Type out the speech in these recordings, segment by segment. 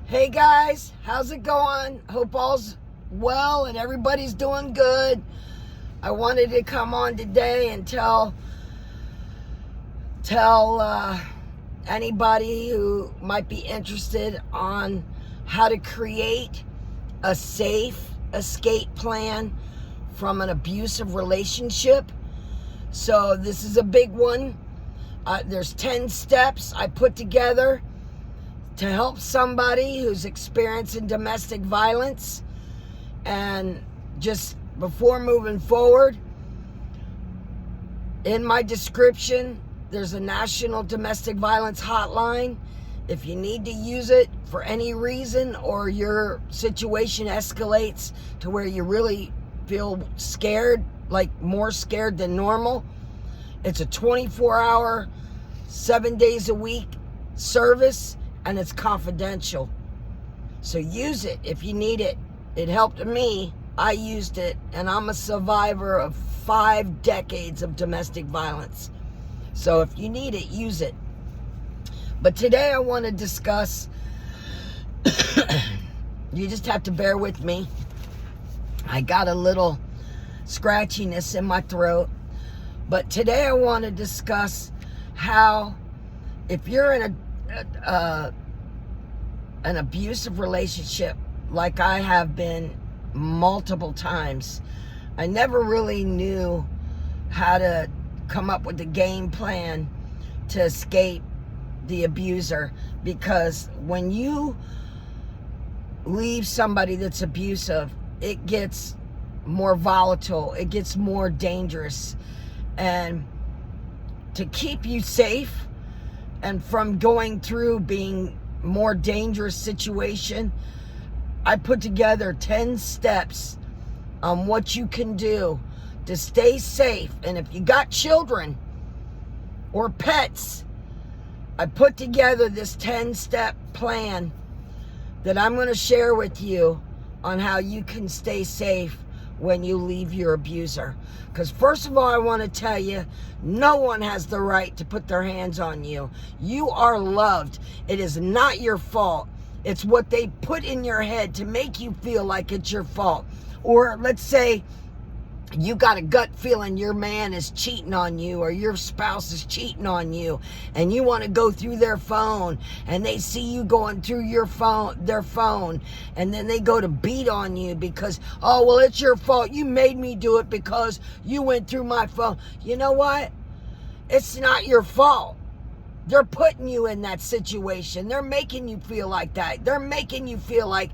Hey guys, how's it going? Hope all's well and everybody's doing good. I wanted to come on today and tell anybody who might be interested on how to create a safe escape plan from an abusive relationship. So this is a big one. There's 10 steps I put together to help somebody who's experiencing domestic violence. And just before moving forward, in my description, there's a national domestic violence hotline. If you need to use it for any reason or your situation escalates to where you really feel scared, like more scared than normal, it's a 24-hour, 7 days a week service, and it's confidential. So use it if you need it. It helped me. I used it, and I'm a survivor of 5 decades of domestic violence. So if you need it, use it. But today I want to discuss, you just have to bear with me. I got a little scratchiness in my throat. But today I want to discuss how, if you're in an abusive relationship, like I have been multiple times, I never really knew how to come up with a game plan to escape the abuser. Because when you leave somebody that's abusive, it gets more volatile, it gets more dangerous. And to keep you safe and from going through being more dangerous situation, I put together 10 steps on what you can do to stay safe. And if you got children or pets, I put together this 10-step plan that I'm going to share with you on how you can stay safe when you leave your abuser. Because first of all, I want to tell you, no one has the right to put their hands on you. You are loved. It is not your fault. It's what they put in your head to make you feel like it's your fault. Or let's say you got a gut feeling your man is cheating on you or your spouse is cheating on you, and you want to go through their phone, and they see you going through their phone, and then they go to beat on you because, oh, well, it's your fault. You made me do it because you went through my phone. You know what? It's not your fault. They're putting you in that situation. They're making you feel like that. They're making you feel like,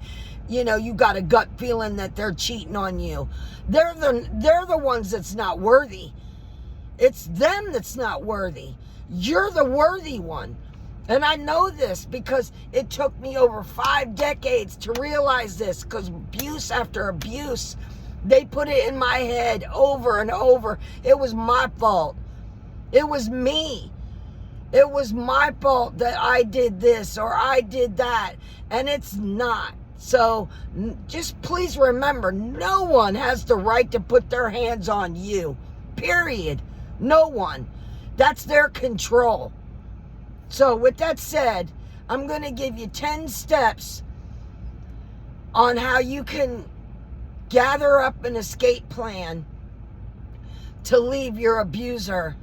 you got a gut feeling that they're cheating on you. They're the ones that's not worthy. It's them that's not worthy. You're the worthy one. And I know this because it took me over 5 decades to realize this, because abuse after abuse, they put it in my head over and over. It was my fault. It was me. It was my fault that I did this or I did that. And it's not. So just please remember, no one has the right to put their hands on you. Period. No one. That's their control. So with that said, I'm going to give you 10 steps on how you can gather up an escape plan to leave your abuser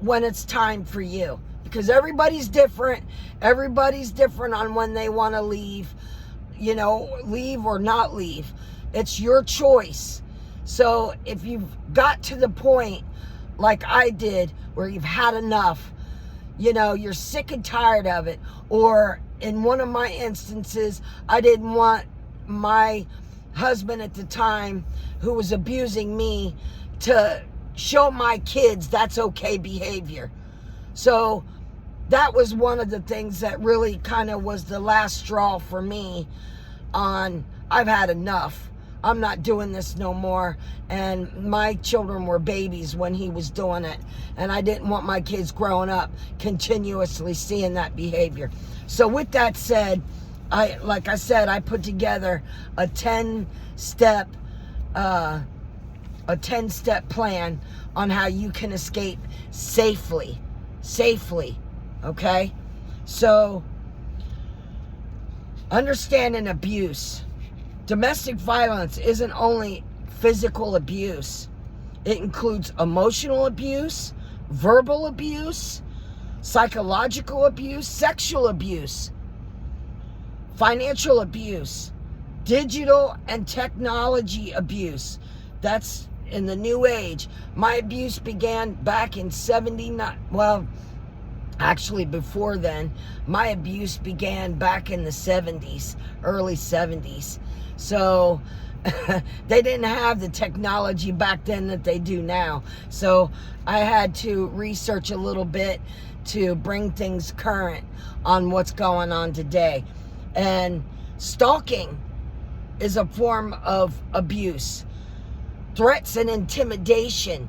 when it's time for you. Because everybody's different. Everybody's different on when they want to leave. Leave or not leave. It's your choice. So if you've got to the point, like I did, where you've had enough, you're sick and tired of it, or in one of my instances, I didn't want my husband at the time, who was abusing me, to show my kids that's okay behavior. So that was one of the things that really kind of was the last straw for me on, I've had enough. I'm not doing this no more. And my children were babies when he was doing it. And I didn't want my kids growing up continuously seeing that behavior. So with that said, I put together a 10-step plan on how you can escape safely. Okay? So Understanding abuse. Domestic violence isn't only physical abuse. It includes emotional abuse, verbal abuse, psychological abuse, sexual abuse, financial abuse, digital and technology abuse. That's in the new age. My abuse began back in 79. Well, actually before then. My abuse began back in the 70s, early 70s. So they didn't have the technology back then that they do now. So I had to research a little bit to bring things current on what's going on today. And stalking is a form of abuse. Threats and intimidation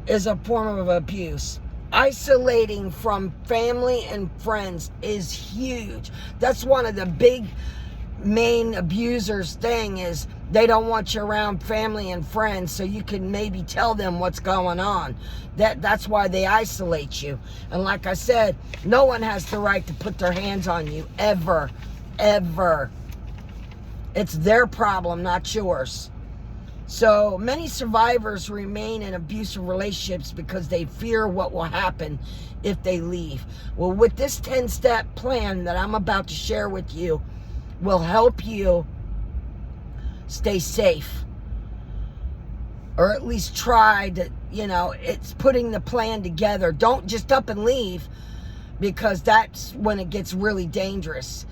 is a form of abuse. Isolating from family and friends is huge. That's one of the big main abusers' thing, is they don't want you around family and friends so you can maybe tell them what's going on. That's why they isolate you. And like I said, no one has the right to put their hands on you, ever. It's their problem, not yours. So many survivors remain in abusive relationships because they fear what will happen if they leave. Well, with this 10-step plan that I'm about to share with you, will help you stay safe. Or at least try to, it's putting the plan together. Don't just up and leave, because that's when it gets really dangerous.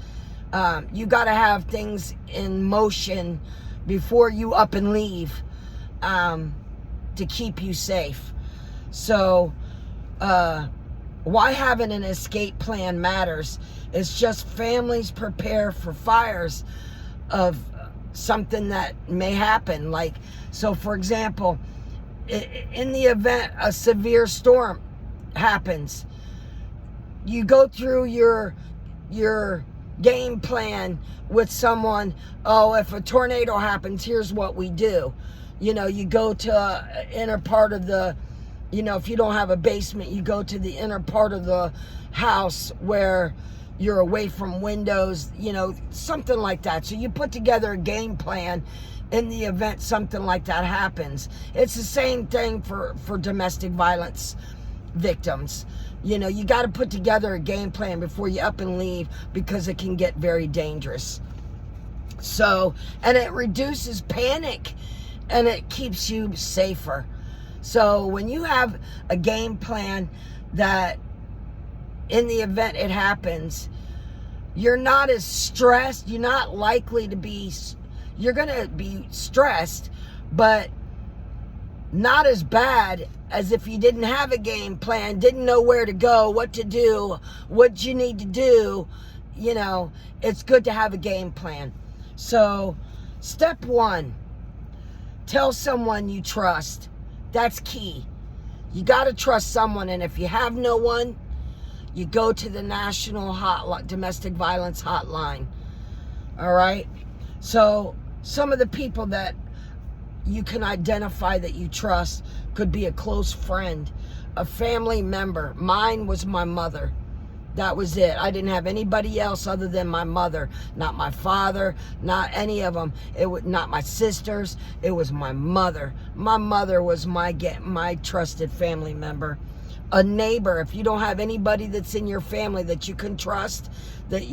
You got to have things in motion before you up and leave, to keep you safe. So why having an escape plan matters is just families prepare for fires of something that may happen. Like, so for example, in the event a severe storm happens, you go through your game plan with someone. Oh, if a tornado happens, here's what we do. You go to inner part of the, if you don't have a basement, you go to the inner part of the house where you're away from windows, something like that. So you put together a game plan in the event something like that happens. It's the same thing for domestic violence victims. You got to put together a game plan before you up and leave, because it can get very dangerous. So, and it reduces panic and it keeps you safer. So when you have a game plan that in the event it happens, you're not as stressed. You're not likely to be, you're going to be stressed, but not as bad as if you didn't have a game plan, didn't know where to go, what to do, what you need to do. It's good to have a game plan. So step 1, tell someone you trust. That's key. You got to trust someone. And if you have no one, you go to the National Domestic Violence Hotline. All right? So some of the people that you can identify that you trust could be a close friend, a family member. Mine was my mother. That was it. I didn't have anybody else other than my mother. Not my father, not any of them. It was not my sisters. It was my mother. My mother was my trusted family member. A neighbor. If you don't have anybody that's in your family that you can trust, that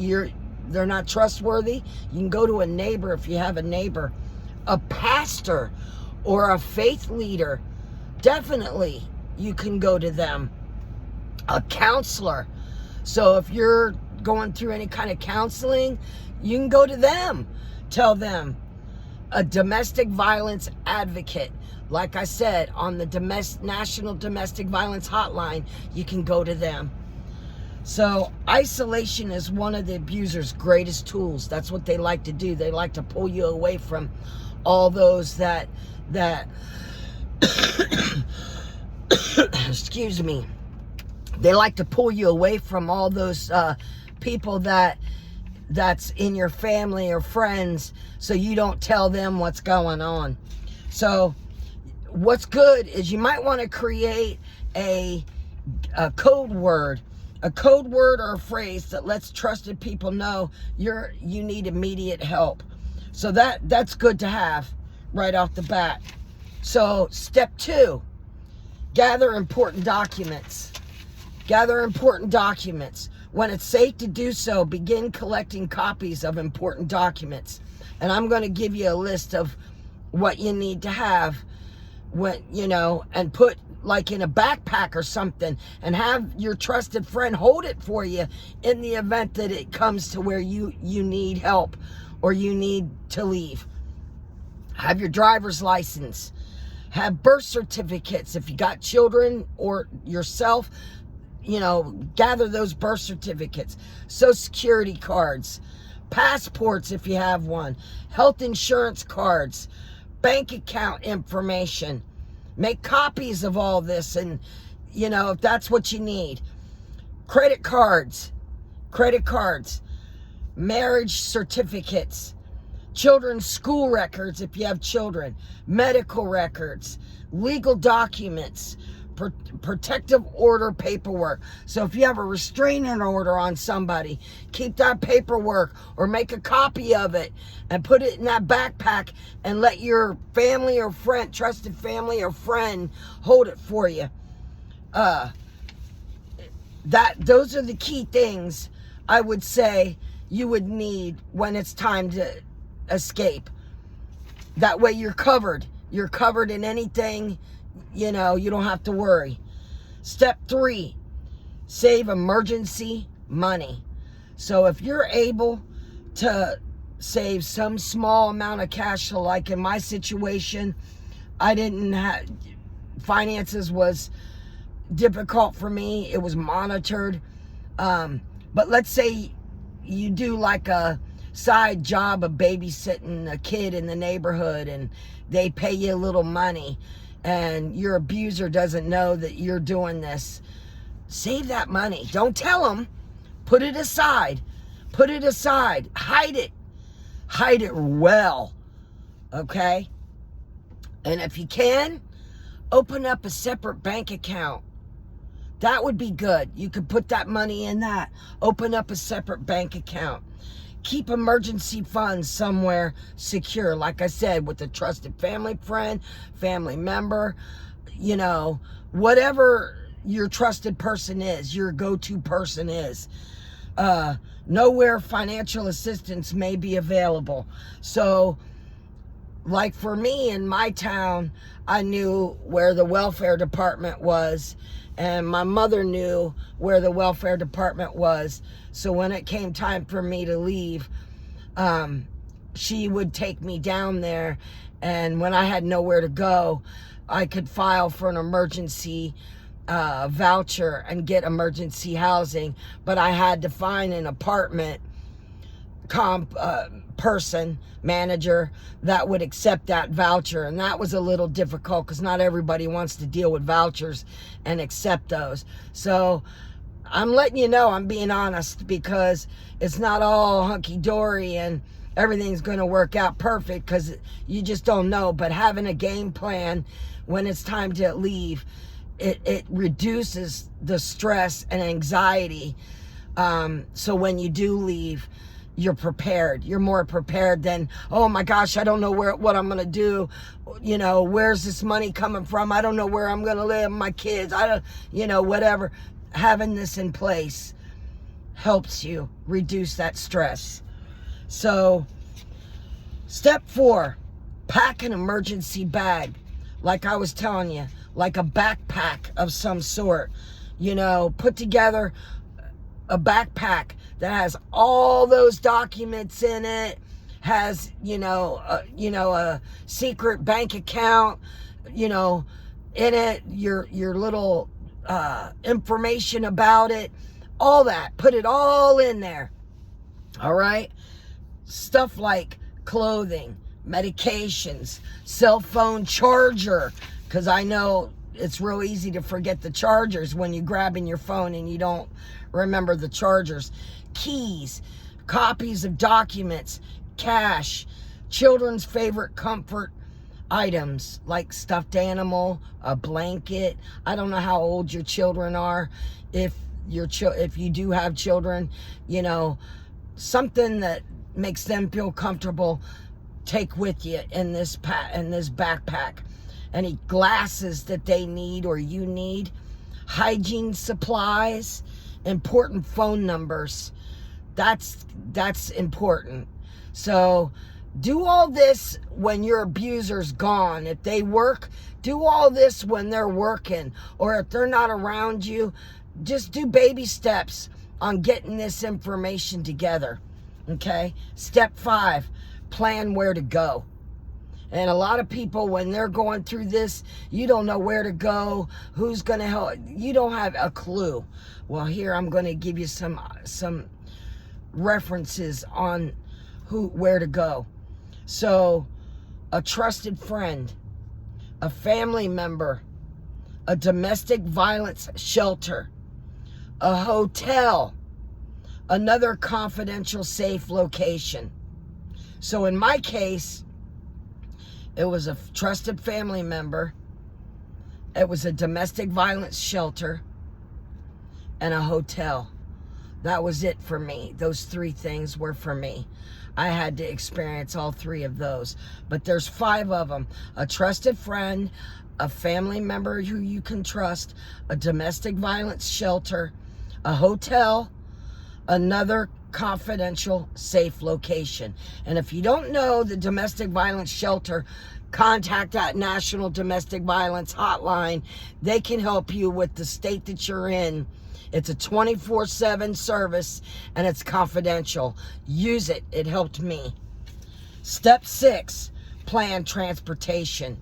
they're not trustworthy, you can go to a neighbor if you have a neighbor. A pastor or a faith leader, definitely you can go to them. A counselor. So if you're going through any kind of counseling, you can go to them. Tell them. A domestic violence advocate. Like I said, on the National Domestic Violence Hotline, you can go to them. So isolation is one of the abuser's greatest tools. That's what they like to do. They like to pull you away from all those that excuse me. They like to pull you away from all those people that's in your family or friends, so you don't tell them what's going on. So what's good is you might want to create a code word A code word or a phrase that lets trusted people know you need immediate help. So that's good to have right off the bat. So step 2, gather important documents. Gather important documents. When it's safe to do so, begin collecting copies of important documents. And I'm going to give you a list of what you need to have when, and put like in a backpack or something, and have your trusted friend hold it for you in the event that it comes to where you need help or you need to leave. Have your driver's license. Have birth certificates. If you got children or yourself, gather those birth certificates. Social security cards. Passports if you have one. Health insurance cards. Bank account information. Make copies of all this, and if that's what you need. Credit cards, marriage certificates, children's school records if you have children, medical records, legal documents, protective order paperwork. So if you have a restraining order on somebody, keep that paperwork or make a copy of it and put it in that backpack and let your family or friend, trusted family or friend, hold it for you. Those are the key things I would say you would need when it's time to escape. That way you're covered. You're covered in anything. You don't have to worry. Step 3, save emergency money. So if you're able to save some small amount of cash, so like in my situation, I didn't have, finances was difficult for me. It was monitored. But let's say you do like a side job of babysitting a kid in the neighborhood and they pay you a little money, and your abuser doesn't know that you're doing this. Save that money. Don't tell them. Put it aside. Hide it well. Okay? And if you can, open up a separate bank account. That would be good. You could put that money in that. Open up a separate bank account. Keep emergency funds somewhere secure. Like I said, with a trusted family friend, family member, whatever your trusted person is, your go-to person is. Know where financial assistance may be available. So, like for me in my town, I knew where the welfare department was, and my mother knew where the welfare department was. So when it came time for me to leave, she would take me down there, and when I had nowhere to go, I could file for an emergency voucher and get emergency housing, but I had to find an apartment manager that would accept that voucher, and that was a little difficult because not everybody wants to deal with vouchers and accept those. So I'm letting you know, I'm being honest, because it's not all hunky-dory and everything's going to work out perfect, because you just don't know. But having a game plan when it's time to leave, it reduces the stress and anxiety. So when you do leave, you're prepared. You're more prepared than, oh my gosh, I don't know what I'm going to do. Where's this money coming from? I don't know where I'm going to live, my kids. I don't, whatever. Having this in place helps you reduce that stress. So, step 4, pack an emergency bag. Like I was telling you, like a backpack of some sort. Put together a backpack that has all those documents in it, has, a secret bank account, in it, your little information about it, all that. Put it all in there. All right? Stuff like clothing, medications, cell phone charger, because I know it's real easy to forget the chargers when you're grabbing your phone and you don't remember the chargers. Keys, copies of documents, cash, children's favorite comfort items like stuffed animal, a blanket. I don't know how old your children are. If if you do have children, you know, something that makes them feel comfortable, take with you in this backpack. Any glasses that they need or you need, hygiene supplies, important phone numbers. That's important. So do all this when your abuser's gone. If they work, do all this when they're working, or if they're not around you, just do baby steps on getting this information together. Okay? Step 5, plan where to go. And a lot of people, when they're going through this, you don't know where to go, who's going to help. You don't have a clue. Well, here I'm going to give you some references on where to go. So, a trusted friend, a family member, a domestic violence shelter, a hotel, another confidential safe location. So in my case, it was a trusted family member, it was a domestic violence shelter, and a hotel. That was it for me. Those 3 things were for me. I had to experience all 3 of those. But there's 5 of them. A trusted friend, a family member who you can trust, a domestic violence shelter, a hotel, another confidential safe location. And if you don't know the domestic violence shelter, contact that National Domestic Violence Hotline. They can help you with the state that you're in. It's a 24/7 service, and it's confidential. Use it. It helped me. Step 6, plan transportation.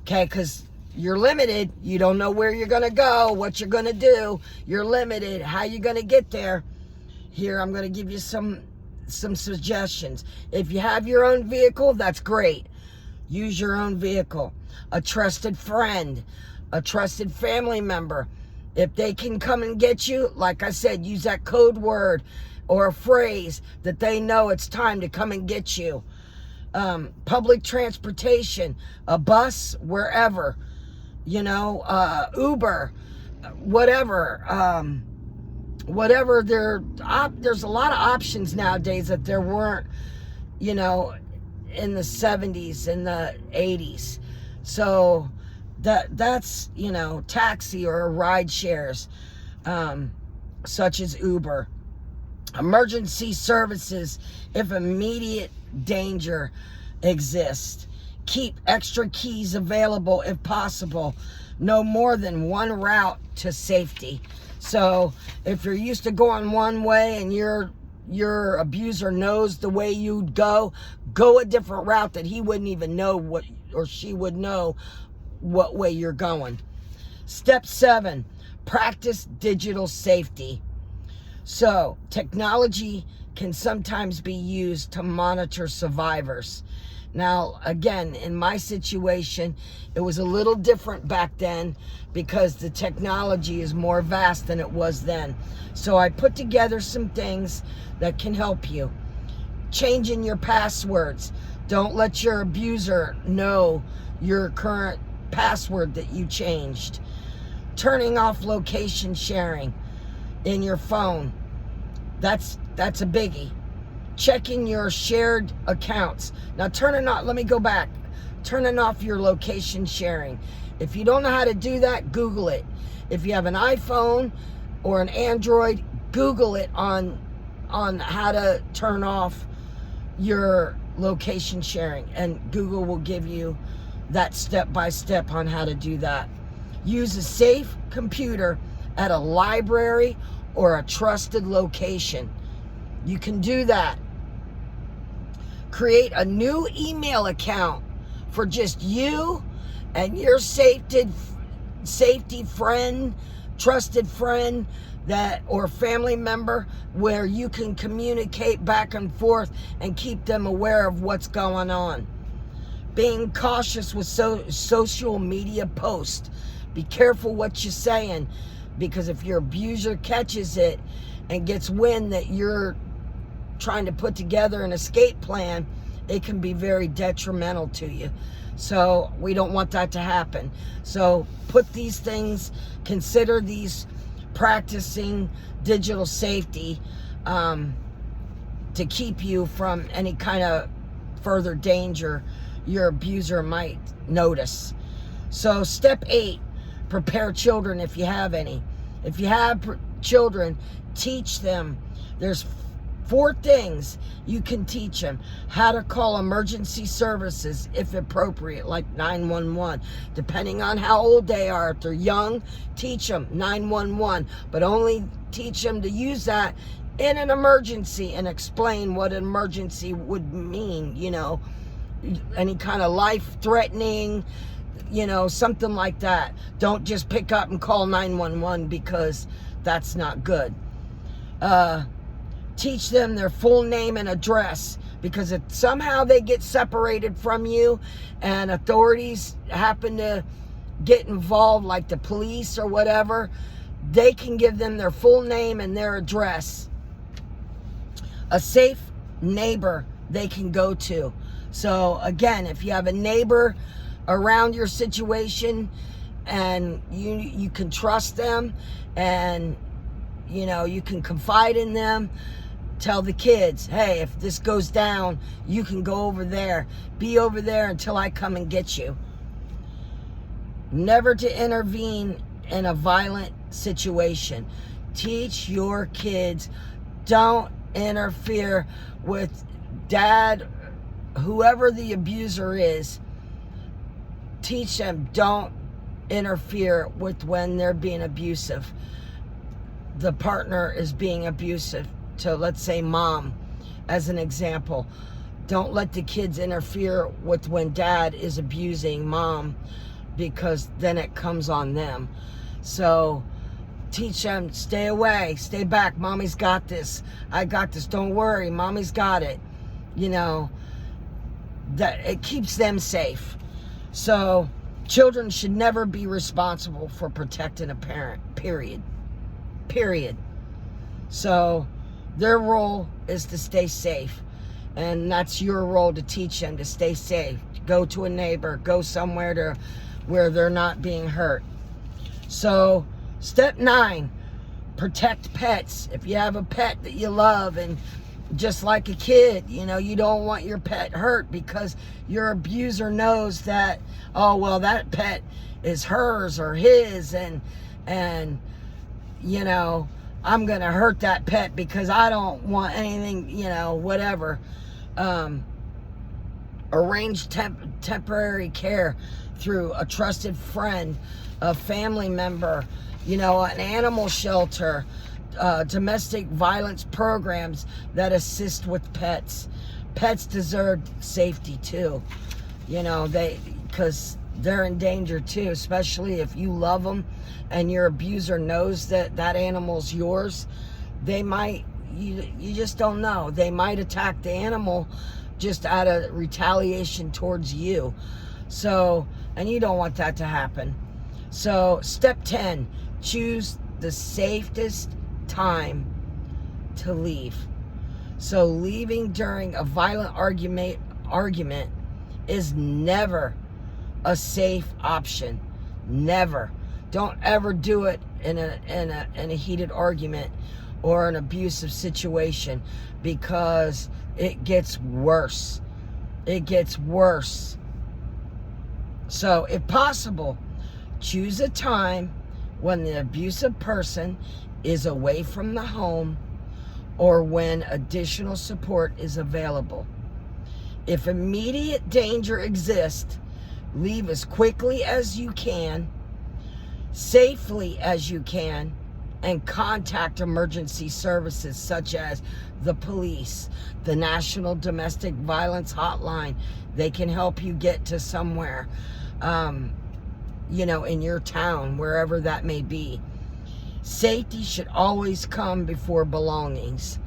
Okay, because you're limited. You don't know where you're going to go, what you're going to do. You're limited. How you going to get there? Here, I'm going to give you some suggestions. If you have your own vehicle, that's great. Use your own vehicle. A trusted friend, a trusted family member. If they can come and get you, like I said, use that code word or a phrase that they know it's time to come and get you. Public transportation, a bus, wherever, you know, Uber, whatever. Whatever. There's a lot of options nowadays that there weren't, you know, in the 70s and the 80s. So that's, you know, taxi or ride shares, such as Uber. Emergency services if immediate danger exists. Keep extra keys available if possible. No more than 1 route to safety. So if you're used to going one way and your abuser knows the way you'd go a different route that he wouldn't even know what, or she would know what way you're going. Step 7, practice digital safety. So technology can sometimes be used to monitor survivors. Now, again, in my situation, it was a little different back then because the technology is more vast than it was then. So I put together some things that can help you. Changing your passwords. Don't let your abuser know your current password that you changed. Turning off location sharing in your phone. That's a biggie. Checking your shared accounts. Now let me go back. Turning off your location sharing. If you don't know how to do that, Google it. If you have an iPhone or an Android, Google it on how to turn off your location sharing, and Google will give you that step-by-step on how to do that. Use a safe computer at a library or a trusted location. You can do that. Create a new email account for just you and your safety friend, trusted friend, or family member, where you can communicate back and forth and keep them aware of what's going on. Being cautious with social media posts. Be careful what you're saying, because if your abuser catches it and gets wind that you're trying to put together an escape plan, it can be very detrimental to you. So we don't want that to happen. So put these things, consider these practicing digital safety to keep you from any kind of further danger your abuser might notice. So step 8, prepare children if you have any. If you have children, teach them. There's 4 things you can teach them. How to call emergency services if appropriate, like 911. Depending on how old they are. If they're young, teach them 911. But only teach them to use that in an emergency and explain what an emergency would mean. You know, any kind of life-threatening, you know, something like that. Don't just pick up and call 911 because that's not good. Teach them their full name and address, because if somehow they get separated from you and authorities happen to get involved, like the police or whatever, they can give them their full name and their address. A safe neighbor they can go to. So again, if you have a neighbor around your situation and you can trust them and you know you can confide in them, tell the kids, hey, if this goes down, you can go over there. Be over there until I come and get you. Never to intervene in a violent situation. Teach your kids, don't interfere with dad, whoever the abuser is. Teach them, don't interfere with when they're being abusive. The partner is being abusive to, let's say, mom, as an example. Don't let the kids interfere with when dad is abusing mom, because then it comes on them. So teach them, stay away, stay back. Mommy's got this. I got this. Don't worry. Mommy's got it. You know, that it keeps them safe. So children should never be responsible for protecting a parent, period. So their role is to stay safe. And that's your role, to teach them to stay safe. Go to a neighbor, go somewhere to where they're not being hurt. So step 9, protect pets. If you have a pet that you love, and just like a kid, you know, you don't want your pet hurt because your abuser knows that, oh, well, that pet is hers or his, and you know, I'm going to hurt that pet because I don't want anything, you know, whatever. Arrange temporary care through a trusted friend, a family member, you know, an animal shelter, domestic violence programs that assist with pets. Pets deserve safety too, you know, because they're in danger too, especially if you love them and your abuser knows that that animal's yours. They might, you just don't know, they might attack the animal just out of retaliation towards you. So, and you don't want that to happen. So step 10, choose the safest time to leave. So leaving during a violent argument is never a safe option. Never. Don't ever do it in a heated argument or an abusive situation, because it gets worse. It gets worse. So if possible, choose a time when the abusive person is away from the home or when additional support is available. If immediate danger exists, leave as quickly as you can, safely as you can, and contact emergency services such as the police, the National Domestic Violence Hotline. They can help you get to somewhere, you know, in your town, wherever that may be. Safety should always come before belongings.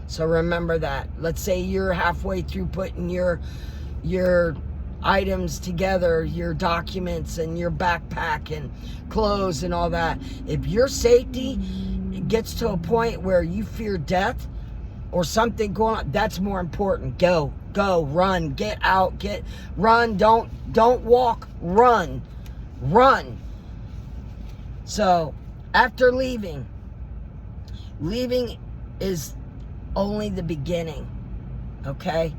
So remember that. Let's say you're halfway through putting your items together, your documents and your backpack and clothes and all that. If your safety gets to a point where you fear death or something going on, that's more important. Go, run, get out, run. Don't walk, run. So After leaving is only the beginning, okay?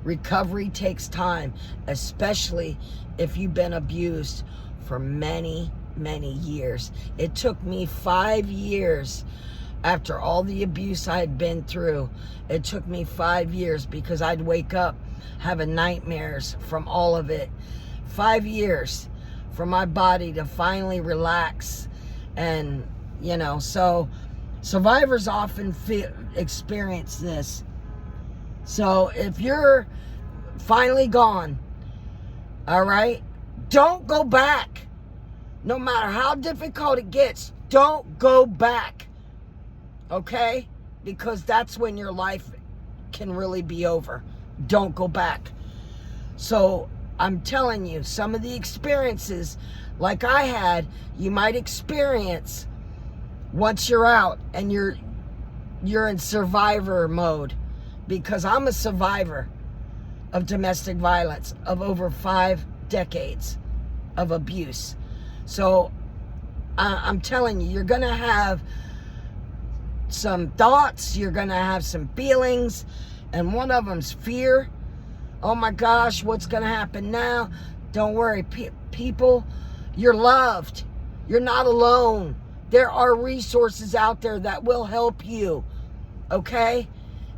Recovery takes time, especially if you've been abused for many, many years. It took me 5 years after all the abuse I had been through. It took me 5 years because I'd wake up having nightmares from all of it. 5 years for my body to finally relax. And, so survivors often experience this. So if you're finally gone, all right, don't go back. No matter how difficult it gets, don't go back. Okay? Because that's when your life can really be over. Don't go back. So I'm telling you, some of the experiences like I had, you might experience once you're out and you're in survivor mode. Because I'm a survivor of domestic violence of over 5 decades of abuse. So I'm telling you, you're going to have some thoughts, you're going to have some feelings, and one of them's fear. Oh my gosh, what's going to happen now? Don't worry, people, you're loved. You're not alone. There are resources out there that will help you, okay?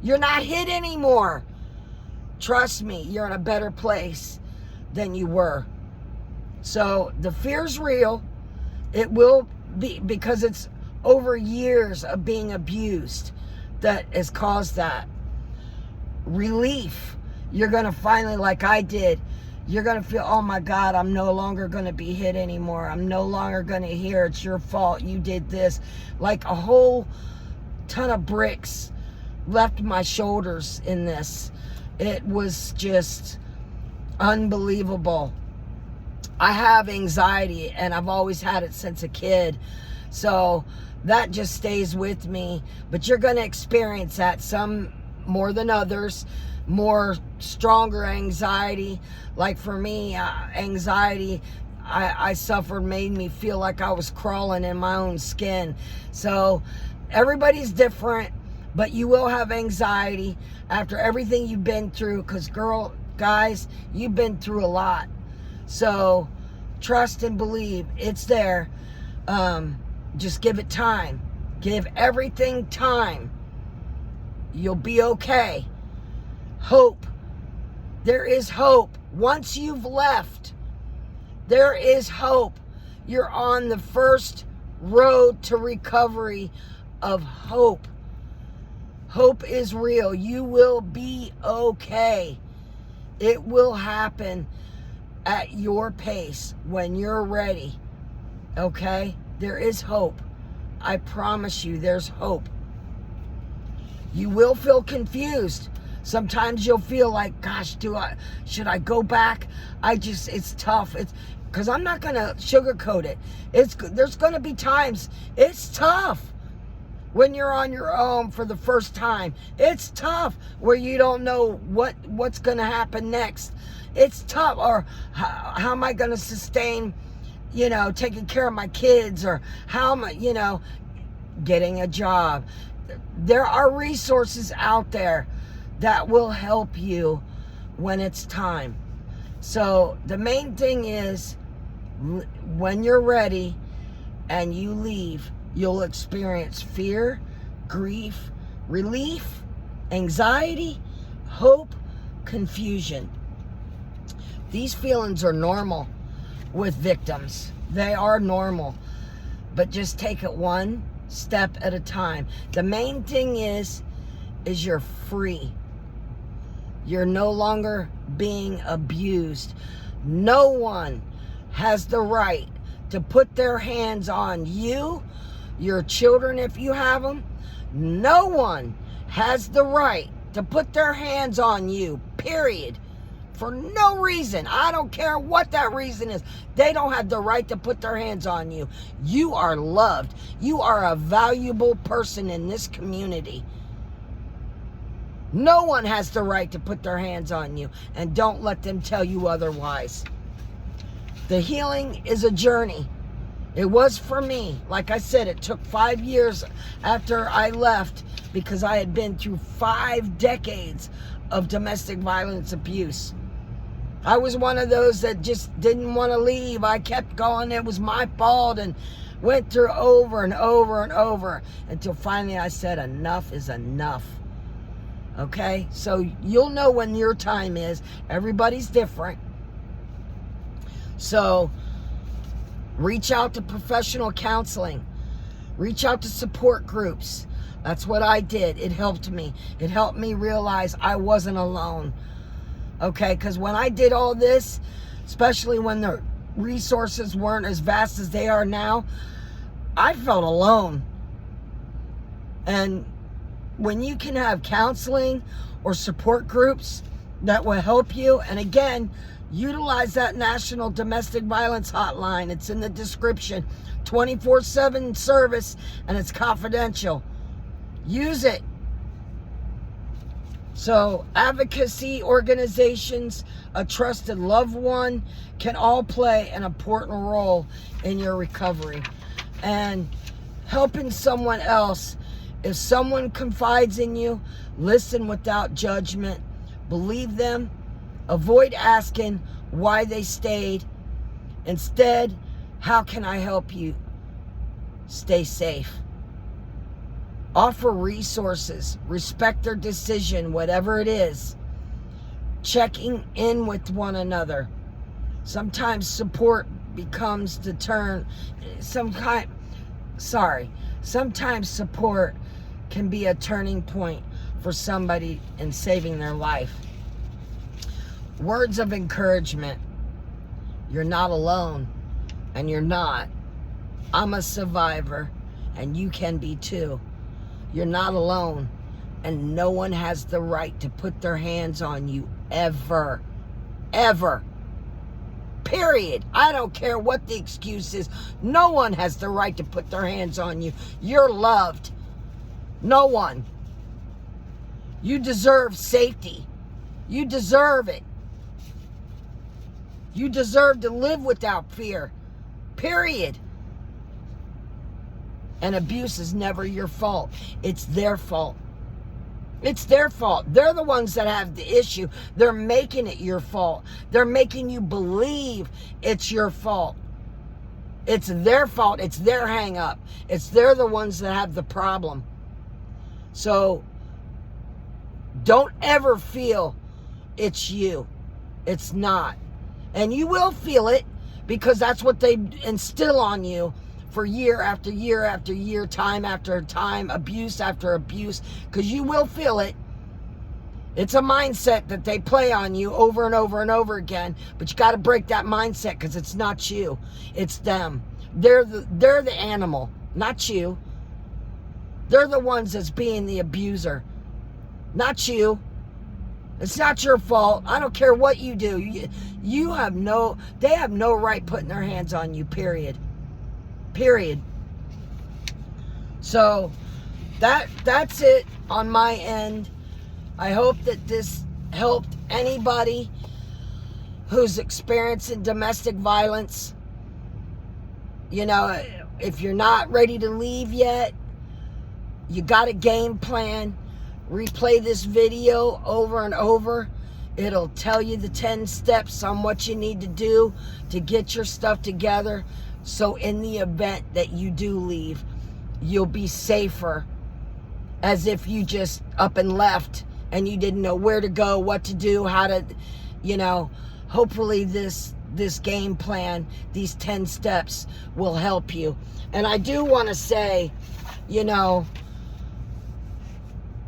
You're not hid anymore. Trust me, you're in a better place than you were. So the fear's real. It will be, because it's over years of being abused that has caused that. Relief. You're going to finally, like I did, you're going to feel, oh my God, I'm no longer going to be hit anymore. I'm no longer going to hear it's your fault. You did this. Like a whole ton of bricks left my shoulders in this. It was just unbelievable. I have anxiety, and I've always had it since a kid. So that just stays with me. But you're going to experience that, some more than others, more stronger anxiety. Like for me, anxiety I suffered made me feel like I was crawling in my own skin. So everybody's different, but you will have anxiety after everything you've been through, because guys, you've been through a lot. So trust and believe it's there. Just give it time. Give everything time. You'll be okay. Hope. There is hope. Once you've left, there is hope. You're on the first road to recovery of hope. Hope is real. You will be okay. It will happen at your pace when you're ready. Okay? There is hope. I promise you, there's hope. You will feel confused. Sometimes you'll feel like, gosh, should I go back? It's tough. Because I'm not going to sugarcoat it. There's going to be times it's tough when you're on your own for the first time. It's tough where you don't know what's going to happen next. It's tough. Or how am I going to sustain, taking care of my kids, or how am I, getting a job. There are resources out there that will help you when it's time. So the main thing is, when you're ready and you leave, you'll experience fear, grief, relief, anxiety, hope, confusion. These feelings are normal with victims. They are normal. But just take it one step at a time. The main thing is you're free. You're no longer being abused. No one has the right to put their hands on you, your children if you have them. No one has the right to put their hands on you, period. For no reason. I don't care what that reason is. They don't have the right to put their hands on you. You are loved. You are a valuable person in this community. No one has the right to put their hands on you, and don't let them tell you otherwise. The healing is a journey. It was for me. Like I said, it took 5 years after I left because I had been through 5 decades of domestic violence abuse. I was one of those that just didn't want to leave. I kept going. It was my fault, and went through over and over and over until finally I said enough is enough. Okay? So you'll know when your time is. Everybody's different. So reach out to professional counseling. Reach out to support groups. That's what I did. It helped me. It helped me realize I wasn't alone. Okay? Because when I did all this, especially when the resources weren't as vast as they are now, I felt alone. And when you can have counseling or support groups that will help you, and again, utilize that National Domestic Violence Hotline. It's in the description. 24/7 service, and it's confidential. Use it. So advocacy organizations, a trusted loved one can all play an important role in your recovery. And helping someone else, if someone confides in you, listen without judgment. Believe them. Avoid asking why they stayed. Instead, how can I help you stay safe? Offer resources. Respect their decision, whatever it is. Checking in with one another. Sometimes support becomes the turn. Sometimes support can be a turning point for somebody in saving their life. Words of encouragement. You're not alone, and you're not. I'm a survivor, and you can be too. You're not alone, and no one has the right to put their hands on you ever. Ever. Period. I don't care what the excuse is. No one has the right to put their hands on you. You're loved. No one. You deserve safety. You deserve it. You deserve to live without fear. Period. And abuse is never your fault. It's their fault. It's their fault. They're the ones that have the issue. They're making it your fault. They're making you believe it's your fault. It's their fault. It's their hang up. They're the ones that have the problem. So don't ever feel it's you. It's not. And you will feel it because that's what they instill on you for year after year after year, time after time, abuse after abuse, because you will feel it. It's a mindset that they play on you over and over and over again, but you got to break that mindset because it's not you. It's them. They're the animal, not you. They're the ones that's being the abuser, not you. It's not your fault. I don't care what you do. They have no right putting their hands on you, period. Period. So that's it on my end. I hope that this helped anybody who's experiencing domestic violence. You know, if you're not ready to leave yet, you got a game plan. Replay this video over and over. It'll tell you the 10 steps on what you need to do to get your stuff together. So in the event that you do leave, you'll be safer, as if you just up and left and you didn't know where to go, what to do, how to, hopefully this game plan, these 10 steps will help you. And I do want to say,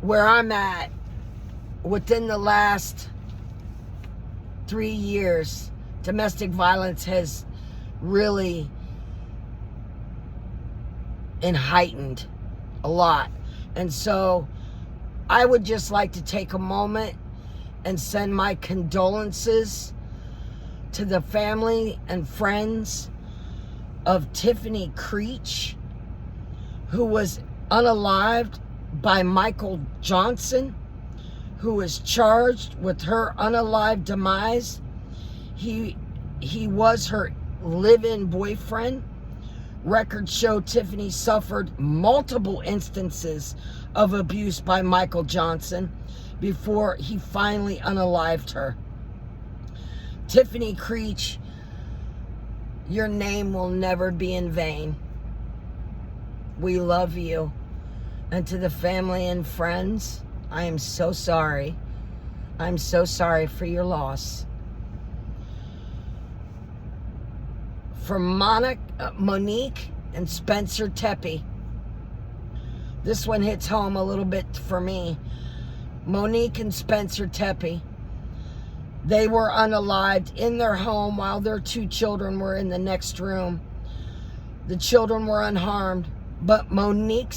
where I'm at, within the last 3 years, domestic violence has really heightened a lot. And so I would just like to take a moment and send my condolences to the family and friends of Tiffany Creech, who was unalived by Michael Johnson, who was charged with her unalived demise. He was her live-in boyfriend Records show Tiffany suffered multiple instances of abuse by Michael Johnson before he finally unalived her. Tiffany Creech, your name will never be in vain. We love you. And to the family and friends, I am so sorry. I'm so sorry for your loss. For Monique and Spencer Tepe. This one hits home a little bit for me. Monique and Spencer Tepe. They were unalived in their home while their 2 children were in the next room. The children were unharmed, but Monique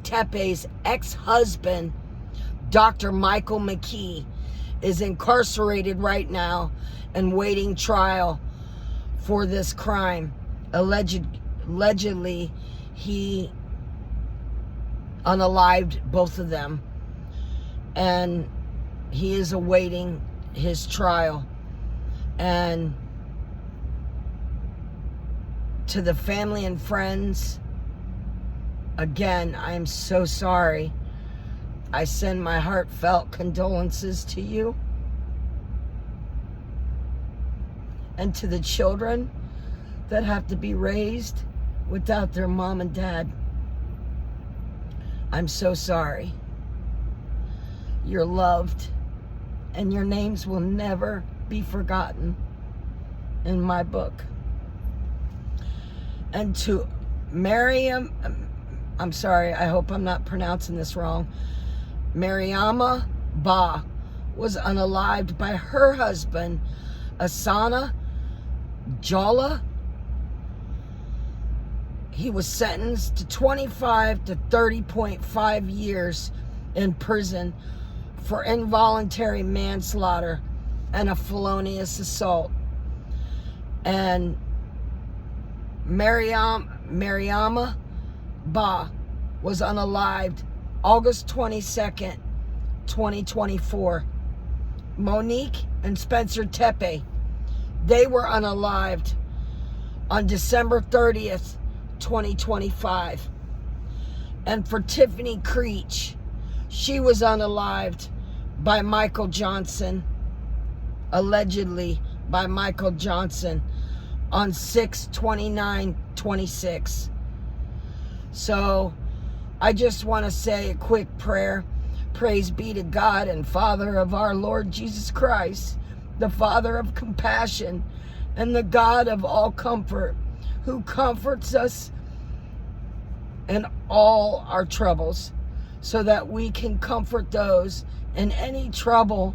Tepe's ex-husband, Dr. Michael McKee, is incarcerated right now and waiting trial for this crime. Allegedly, he unalived both of them, and he is awaiting his trial. And to the family and friends, again, I am so sorry. I send my heartfelt condolences to you. And to the children that have to be raised without their mom and dad, I'm so sorry. You're loved, and your names will never be forgotten in my book. And to Miriam, I'm sorry, I hope I'm not pronouncing this wrong. Mariama Ba was unalived by her husband, Asana Jala. He was sentenced to 25 to 30.5 years in prison for involuntary manslaughter and a felonious assault. And Mariama Ba was unalived August 22nd, 2024. Monique and Spencer Tepe, they were unalived on December 30th, 2025. And for Tiffany Creech, she was unalived by Michael Johnson, allegedly by Michael Johnson, on 6/29/26. So I just want to say a quick prayer. Praise be to God and Father of our Lord Jesus Christ, the Father of compassion and the God of all comfort, who comforts us in all our troubles, so that we can comfort those in any trouble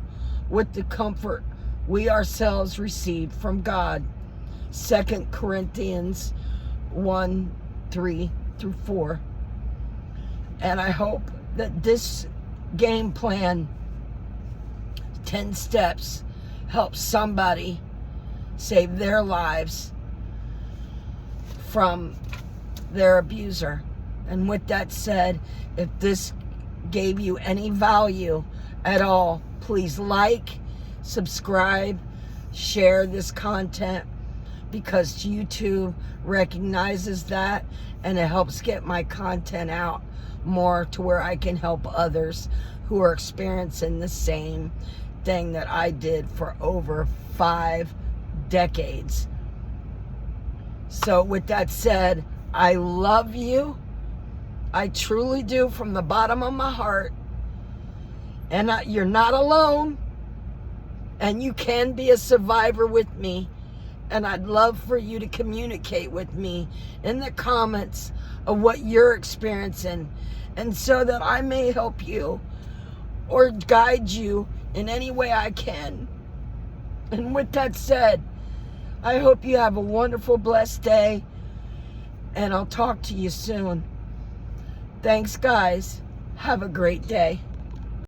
with the comfort we ourselves receive from God. 2 Corinthians 1:3-4. And I hope that this game plan, 10 steps, helps somebody save their lives from their abuser. And with that said, if this gave you any value at all, please like, subscribe, share this content, because YouTube recognizes that, and it helps get my content out more to where I can help others who are experiencing the same thing that I did for over 5 decades. So with that said, I love you. I truly do, from the bottom of my heart. And you're not alone. And you can be a survivor with me. And I'd love for you to communicate with me in the comments of what you're experiencing, and so that I may help you or guide you in any way I can. And with that said, I hope you have a wonderful, blessed day, and I'll talk to you soon. Thanks, guys. Have a great day.